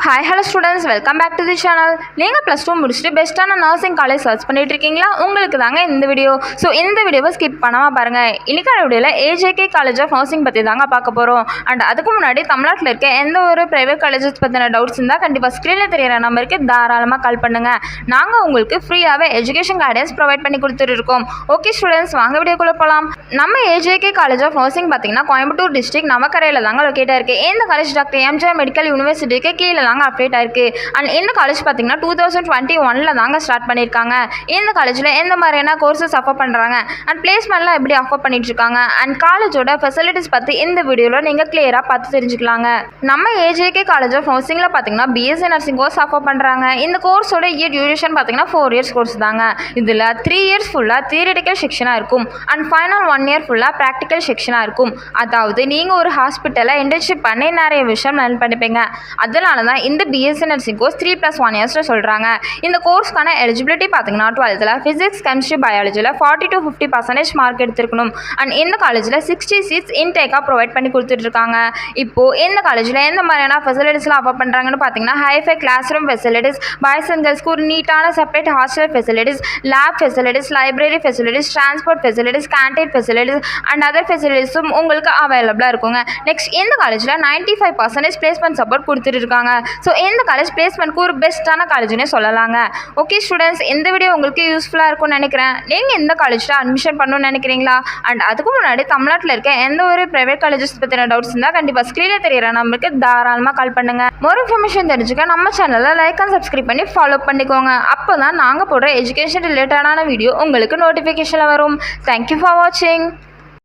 Hi hello students, welcome back to the channel. நீங்கள் +2 முடிச்சுட்டு பெஸ்ட்டான நர்சிங் காலேஜ் சர்ச் பண்ணிட்டு இருக்கீங்களா? உங்களுக்கு தாங்க இந்த வீடியோ. ஸோ இந்த வீடியோவை ஸ்கிப் பண்ணாமல் பாருங்கள். இன்றைக்கான வீடியோவில் ஏஜேகே காலேஜ் ஆஃப் நர்சிங் பற்றி தாங்க பார்க்க போகிறோம். அண்ட் அதுக்கு முன்னாடி தமிழ்நாட்டில் இருக்க எந்த ஒரு ப்ரைவேட் காலேஜஸ் பற்றின டவுட்ஸ் இருந்தால் கண்டிப்பாக ஸ்க்ரீனில் தெரியிற நம்பருக்கு தாராளமாக கால் பண்ணுங்கள். நாங்கள் உங்களுக்கு ஃப்ரீயாகவே எஜுகேஷன் கைடன்ஸ் ப்ரொவைட் பண்ணி கொடுத்துருக்கோம். ஓகே ஸ்டூடெண்ட்ஸ், வாங்க வீடியோக்குள்ளே போகலாம். நம்ம ஏஜேகே காலேஜ் ஆஃப் நர்சிங் பார்த்தீங்கன்னா கோயம்புத்தூர் டிஸ்ட்ரிக்ட் நவக்கரையில் தாங்க லொக்கேட்டாக இருக்குது. இந்த காலேஜ் டாக்டர் எம்ஜிஆர் மெடிக்கல் யூனிவர்சிட்டிக்கு கீழே தாங்க அப்டேட் ஆயிருக்கு. அண்ட் இந்த காலேஜ் பார்த்தீங்கன்னா 2021 தாங்க ஸ்டார்ட் பண்ணியிருக்காங்க. இந்த காலேஜில் எந்த மாதிரியான கோர்சஸ் ஆஃபர் பண்ணுறாங்க அண்ட் பிளேஸ்மெண்ட்லாம் எப்படி ஆஃபர் பண்ணிட்டு இருக்காங்க அண்ட் காலேஜோட ஃபெசிலிட்டிஸ் பற்றி இந்த வீடியோவில் நீங்கள் கிளியராக பார்த்து தெரிஞ்சுக்கலாங்க. நம்ம ஏஜேகே காலேஜ் ஆஃப் நர்சிங்கில் பார்த்தீங்கன்னா பிஎஸ்சி நர்சிங் கோர்ஸ் ஆஃபர் பண்ணுறாங்க. இந்த கோர்ஸோட இயர் டியூரேஷன் பார்த்தீங்கன்னா 4 இயர்ஸ் கோர்ஸ் தாங்க. இதில் 3 இயர்ஸ் ஃபுல்லாக தியரிட்டிக்கல் செக்ஷனாக இருக்கும் அண்ட் ஃபைனல் 1 இயர் ஃபுல்லாக ப்ராக்டிக்கல் செக்ஷனாக இருக்கும். அதாவது நீங்கள் ஒரு ஹாஸ்பிட்டலில் இன்டர்ன்ஷிப் பண்ணி நிறைய விஷயம் லேர்ன் பண்ணிப்பீங்க. அதனால தான் இந்த பிஎஸ்சி நர்சிங் கோர்ஸ் 3+1 இயர்ஸில் சொல்கிறாங்க. இந்த கோர்ஸ்க்கான எலிஜிபிலிட்டி பார்த்தீங்கன்னா 12th ஃபிசிக்ஸ் கெமிஸ்ட்ரி பயாலஜியில் 40 to 50% மார்க் எடுத்துருக்கணும். அண்ட் இந்த காலேஜில் 60 சீட்ஸ் இன்டேக்காக ப்ரொவைட் பண்ணி கொடுத்துட்ருக்காங்க. இப்போது இந்த காலேஜில் எந்த மாதிரியான ஃபெசிலிட்டிஸ்லாம் ஆஃபர் பண்ணுறாங்கன்னு பார்த்தீங்கன்னா hifi classroom facilities, boys and கேர்ள்ஸ்க்கு ஒரு நீட்டான separate hostel facilities, lab facilities, library facilities, transport facilities, canteen facilities and other ஃபெசிலிட்டிஸும் உங்களுக்கு அவைலபிளாக இருக்குங்க. நெக்ஸ்ட் இந்த காலேஜில் 95% பிளேஸ்மெண்ட் சப்போர்ட் கொடுத்துட்டு இருக்காங்க. ஸோ இந்த காலேஜ் பிளேஸ்மெண்ட்க்கு ஒரு பெஸ்ட்டான காலேஜ்னே சொல்லலாங்க. ஓகே ஸ்டூடெண்ட்ஸ், இந்த வீடியோ உங்களுக்கு யூஸ்ஃபுல்லாக இருக்கும்னு நினைக்கிறேன். நீங்கள் இந்த காலேஜில் அட்மிஷன் பண்ணணும்னு நினைக்கிறீங்களா? அண்ட் அதுக்கு முன்னாடி தமிழ்நாட்டில் இருக்க எந்த ஒரு ப்ரைவேட் காலேஜஸ் பற்றின டவுட்ஸ் இருந்தால் கண்டிப்பாக ஸ்க்ரீனில் தெரியிற நம்பருக்கு தாராளமாக கால் பண்ணுங்கள். மோர் இன்ஃபர்மேஷன் தெரிஞ்சுக்க நம்ம சேனலில் லைக் அண்ட் சப்ஸ்கிரைப் பண்ணி ஃபாலோ பண்ணிக்கோங்க. அப்போ தான் நாங்கள் போடுற எஜுகேஷன் ரிலேட்டடான வீடியோ உங்களுக்கு நோட்டிஃபிகேஷனில் வரும். தேங்க்யூ ஃபார் வாட்சிங்.